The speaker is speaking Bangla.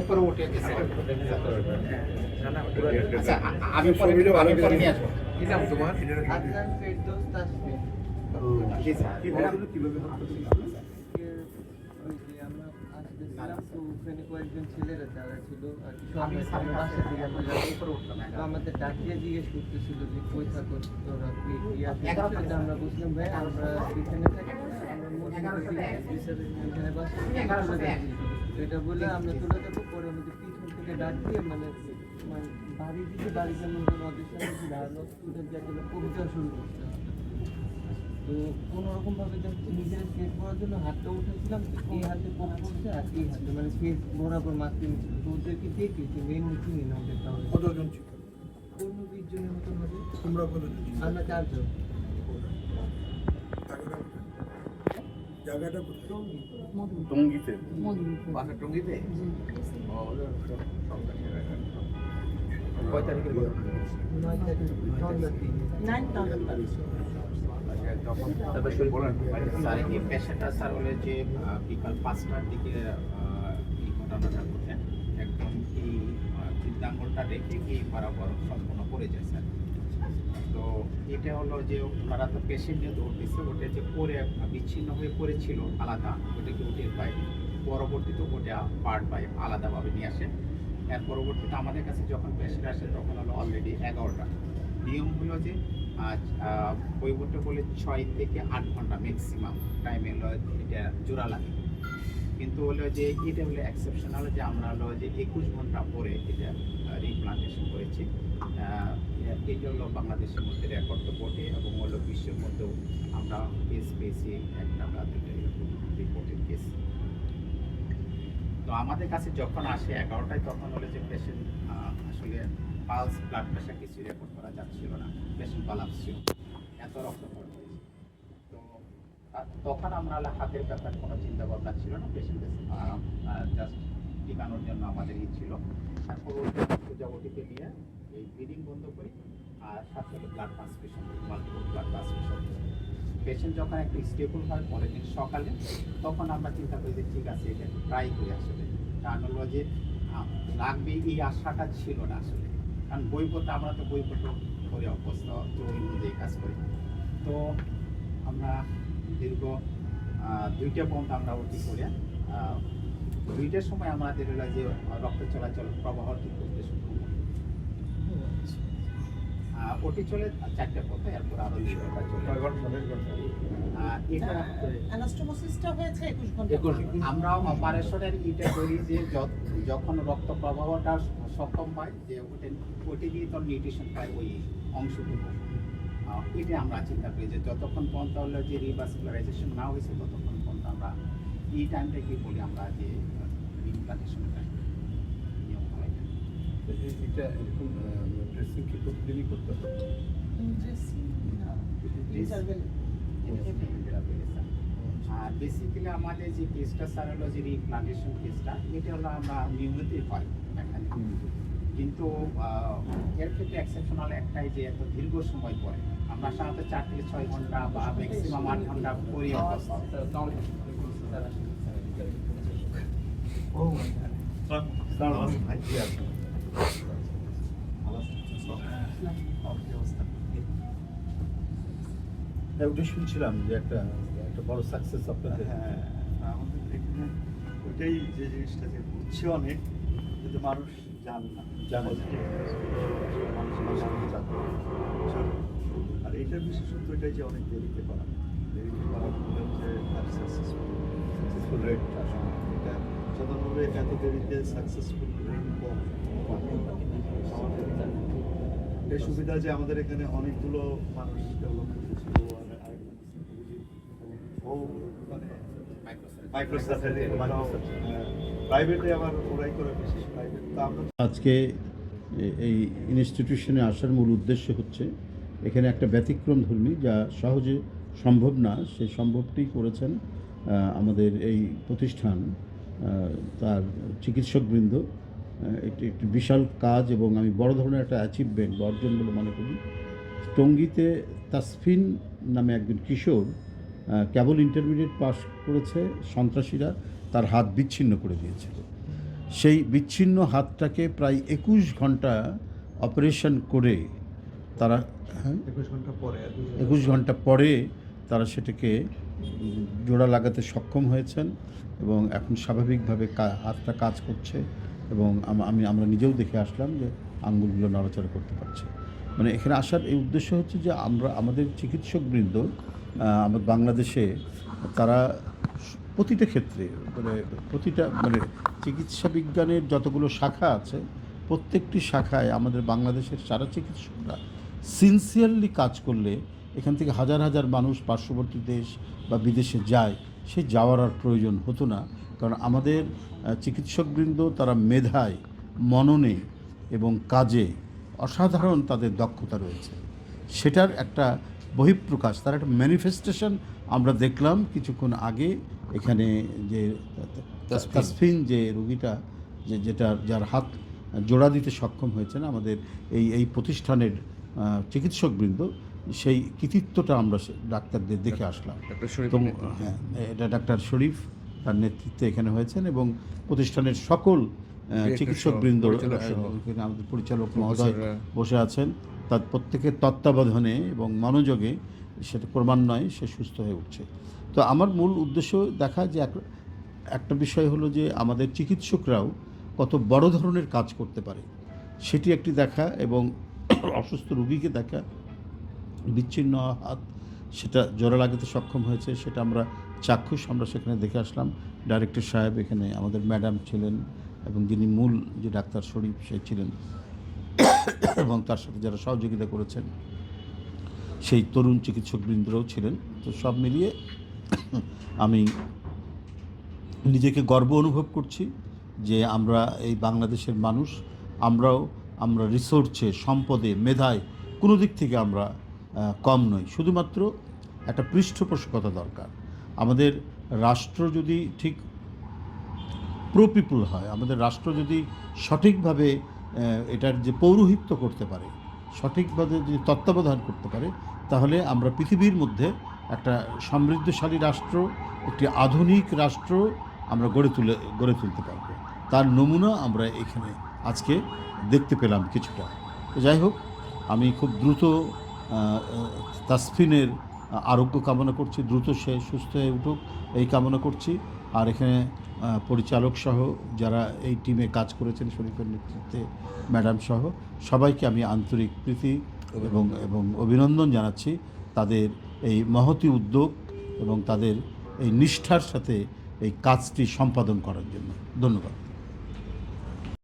উপরে উঠে গেছে। আচ্ছা, আমি পরে নিয়ে আসবো। কি নাম তোমার? জি স্যার। কয়েকজন ছেলেরা যারা ছিল আর কি আমি সবাই স্যারের বাসা থেকে আমরা কাছে উপরে উঠলাম। তো আমাদের ডাকিয়ে জিজ্ঞেস করতেছিল যে কই থাকো তোরা কি আছে? তো আমরা বুঝলাম ভাই আমরা এখানে থাকি না, আমরা এখানে বাসা তো এটা বলে আমরা চলে যাবো। পরে আমাদের পিছন থেকে ডাক দিয়ে মানে বাড়ি দিকে বাড়ি যেমন নদীর সাথে দাঁড়ানো স্টুডেন্ট যাকে কবিতা শুরু করতে হবে। তো কোনোরকম ভাবে নিজের পেট ভরার জন্য হাতটা উঠেছিলাম, এই হাতে কোপ করছে আর এই হাতে মানে পেট বরাবর মারতে নিচ্ছিল। তো ওদেরকে দেখি যে মেন মিটিং নিন ওদের তাহলে কতজন ছিল? 15-20 জনের মতন হবে। তোমরা কতজন ছিল? আমরা 4 জন। জায়গাটা কোথায়? টঙ্গীতে। বাসা টঙ্গীতে? কয় তারিখের কথা? 9 তারিখ সন্ধ্যা 3। তারপর শরীর বলেন। স্যার এই পেশেন্টটা স্যার হলে যে বিকাল 5টার দিকে এই ঘটনাটা ঘটে, একদম এই বৃদ্ধাঙ্গলটা রেখে এই বরাবর সম্পূর্ণ পড়ে যায় স্যার। তো এটা হলো যে ওনারা তো পেশেন্ট নিয়ে দৌড়তেছে, ওটা যে পরে বিচ্ছিন্ন হয়ে পড়েছিল আলাদা, ওটাকে উঠে পায় পরবর্তীতে ওটা পার্ট বাই আলাদাভাবে নিয়ে আসে। এর পরবর্তীতে আমাদের কাছে যখন পেশেন্ট আসে তখন হলো অলরেডি 11টা। নিয়ম হলো যে বই বলতে বলে 6 থেকে 8 ঘন্টা ম্যাক্সিমাম টাইমে হলো এটা জোড়া লাগে। কিন্তু হলো যে এটা হলো এক্সেপশনাল যে আমরা হলো যে 21 ঘন্টা পরে এটা রিপ্লান্টেশন করেছি। এটা হলো বাংলাদেশের মধ্যে রেকর্ড তো বটে এবং হলো বিশ্বের মধ্যেও আমরা কেস পেয়েছি একটা বা দুটো এরকম রিপোর্টেড কেস। তো আমাদের কাছে যখন আসে 11টায় তখন হলো যে পেশেন্ট আসলে পালস ব্লাড প্রেশার কিছু রেকর্ড করা যাচ্ছিল না, পেশেন্ট পালাপস ছিল, এত রক্তপাত হয়েছে। তো তখন আমরা হাতের ব্যাপারে কোনো চিন্তা ভাবনা ছিল না, পেশেন্টের জাস্ট টিকানোর জন্য আমাদের ছিল। তারপর পূজাবতীকে নিয়ে এই ব্লিডিং বন্ধ করি আর সাথে blood transfusion, multiple blood transfusion. Patient যখন একটু স্টেবল হয় পরের দিন সকালে, তখন আমরা চিন্তা করি যে ঠিক আছে এটা ট্রাই করি আসলে। কারণ হলো যে লাগবে এই আশাটা ছিল না আসলে, কারণ বইপত্র আমরা তো বইপত্র করে অভ্যস্ত, তো ওই অনুযায়ী কাজ করি। তো আমরা দীর্ঘ 2টা পর্যন্ত আমরা ওটি করে 2টার সময় আমাদের হলো যে রক্ত চলাচল প্রবাহ ঠিক করতে শুরু করি। ওটি চলে 4টা পথে, এরপর আরো 2টা চলে। এটা অ্যানাস্টোমোসিসটা হয়েছে 21 ঘন্টা। আমরা অপারেশনের এটা করি যে যখন রক্ত প্রবাহটা সক্ষম হয় যে ওটি দিয়ে তো নিউট্রিশন পায় ওই অংশটুকু, এটা আমরা চিন্তা করি যে যতক্ষণ পর্যন্ত হলো যে রিভাস্কুলারাইজেশন না হয়েছে ততক্ষণ পর্যন্ত আমরা এই টাইমটা কি বলি আমরা যে ইমপ্লান্টেশন টাইম নিয়ম হয়। এটা এরকম ড্রেসিং কি প্রতিদিনই করতে হবে? আর বেসিক্যালি আমাদের যে কেসটা স্যার হলো যে রিপ্লান্টেশন কেসটা, এটা হলো আমরা নিয়মিতই পাই এখানে। কিন্তু এর ক্ষেত্রে এক্সেপশনাল একটাই যে এত দীর্ঘ সময় পরে আমরা সাধারণত 4 থেকে 6 ঘন্টা বা ম্যাক্সিমাম 8 ঘন্টা পরে অবস্থা। ওটা শুনছিলাম যে একটা বড় সাকসেস আপনাদের। হ্যাঁ, আমাদের এখানে ওইটাই যে জিনিসটা যে বুঝছে অনেক, কিন্তু মানুষ জানে না, জানে না। মানুষ জানে না। আর এইটার বিশেষত্ব এটাই যে অনেক দেরিতে করা ফলে হচ্ছে তার সাকসেসফুল রেট এটা সাধারণভাবে এত দেরিতে সাকসেসফুল রেট কম। এই সুবিধা যে আমাদের এখানে অনেকগুলো মানুষ ডেভেলপ করতেছিল, ও মানে প্রাইভেটে আবার ওরাই করে বেশি প্রাইভেট। তো আমরা আজকে এই ইনস্টিটিউশনে আসার মূল উদ্দেশ্য হচ্ছে এখানে একটা ব্যতিক্রমধর্মী যা সহজে সম্ভব না, সেই সম্ভবটি করেছেন আমাদের এই প্রতিষ্ঠান, তার চিকিৎসকবৃন্দ। এটি একটি বিশাল কাজ এবং আমি বড় ধরনের একটা অ্যাচিভমেন্ট অর্জন বলে মনে করি। টঙ্গীতে তাসফিন নামে একজন কিশোর কেবল ইন্টারমিডিয়েট পাস করেছে, সন্ত্রাসীরা তার হাত বিচ্ছিন্ন করে দিয়েছিল। সেই বিচ্ছিন্ন হাতটাকে প্রায় 21 ঘন্টা অপারেশন করে তারা 21 ঘন্টা পরে 21 ঘন্টা পরে তারা সেটাকে জোড়া লাগাতে সক্ষম হয়েছেন এবং এখন স্বাভাবিকভাবে হাতটা কাজ করছে এবং আমরা নিজেও দেখে আসলাম যে আঙ্গুলগুলো নড়াচড়া করতে পারছে। মানে এখানে আসার এই উদ্দেশ্য হচ্ছে যে আমাদের চিকিৎসকবৃন্দ আমাদের বাংলাদেশে তারা প্রতিটা ক্ষেত্রে মানে চিকিৎসা বিজ্ঞানের যতগুলো শাখা আছে প্রত্যেকটি শাখায় আমাদের বাংলাদেশের সারা চিকিৎসকরা সিনসিয়ারলি কাজ করলে এখান থেকে হাজার হাজার মানুষ পার্শ্ববর্তী দেশ বা বিদেশে যায়, সে যাওয়ার আর প্রয়োজন হতো না। কারণ আমাদের চিকিৎসকবৃন্দ তারা মেধায়, মননে এবং কাজে অসাধারণ তাদের দক্ষতা রয়েছে। সেটার একটা বহিঃপ্রকাশ, তার একটা ম্যানিফেস্টেশন আমরা দেখলাম কিছুক্ষণ আগে এখানে। যে তাসফিন যে রোগীটা যার হাত জোড়া দিতে সক্ষম হয়েছেন আমাদের এই প্রতিষ্ঠানের চিকিৎসকবৃন্দ, সেই কৃতিত্বটা আমরা ডাক্তারদের দেখে আসলাম। তো হ্যাঁ, এটা ডাক্তার শরীফ তার নেতৃত্বে এখানে হয়েছেন এবং প্রতিষ্ঠানের সকল চিকিৎসকবৃন্দ, আমাদের পরিচালক মহোদয় বসে আছেন, তার প্রত্যেকের তত্ত্বাবধানে এবং মনোযোগে সেটা ক্রমান্বয়ে সে সুস্থ হয়ে উঠছে। তো আমার মূল উদ্দেশ্য দেখা যে একটা বিষয় হলো যে আমাদের চিকিৎসকরাও কত বড় ধরনের কাজ করতে পারে সেটি একটি দেখা, এবং অসুস্থ রোগীকে দেখা, বিচ্ছিন্ন হাত সেটা জোড়া লাগাতে সক্ষম হয়েছে সেটা আমরা চাক্ষুষ আমরা সেখানে দেখে আসলাম। ডাইরেক্টর সাহেব এখানে, আমাদের ম্যাডাম ছিলেন এবং যিনি মূল যে ডাক্তার শরীফ সে ছিলেন এবং তার সাথে যারা সহযোগিতা করেছেন সেই তরুণ চিকিৎসকবৃন্দরাও ছিলেন। তো সব মিলিয়ে আমি নিজেকে গর্ব অনুভব করছি যে আমরা এই বাংলাদেশের মানুষ, আমরা রিসোর্সে, সম্পদে, মেধায় কোনো দিক থেকে আমরা কম নই। শুধুমাত্র একটা পৃষ্ঠপোষকতা দরকার। আমাদের রাষ্ট্র যদি ঠিক প্রো পিপুল হয়, আমাদের রাষ্ট্র যদি সঠিকভাবে এটার যে পৌরোহিত্য করতে পারে, সঠিকভাবে যদি তত্ত্বাবধান করতে পারে, তাহলে আমরা পৃথিবীর মধ্যে একটা সমৃদ্ধশালী রাষ্ট্র, একটি আধুনিক রাষ্ট্র আমরা গড়ে তুলতে পারব। তার নমুনা আমরা এখানে আজকে দেখতে পেলাম কিছুটা। যাই হোক, আমি খুব দ্রুত তাসফিনের আরোগ্য কামনা করছি, দ্রুত সে সুস্থ হয়ে উঠুক এই কামনা করছি। আর এখানে পরিচালক সহ যারা এই টিমে কাজ করেছেন, শরীফের নেতৃত্বে ম্যাডাম সহ সবাইকে আমি আন্তরিক প্রীতি এবং অভিনন্দন জানাচ্ছি তাদের এই মহতি উদ্যোগ এবং তাদের এই নিষ্ঠার সাথে এই কাজটি সম্পাদন করার জন্য। ধন্যবাদ।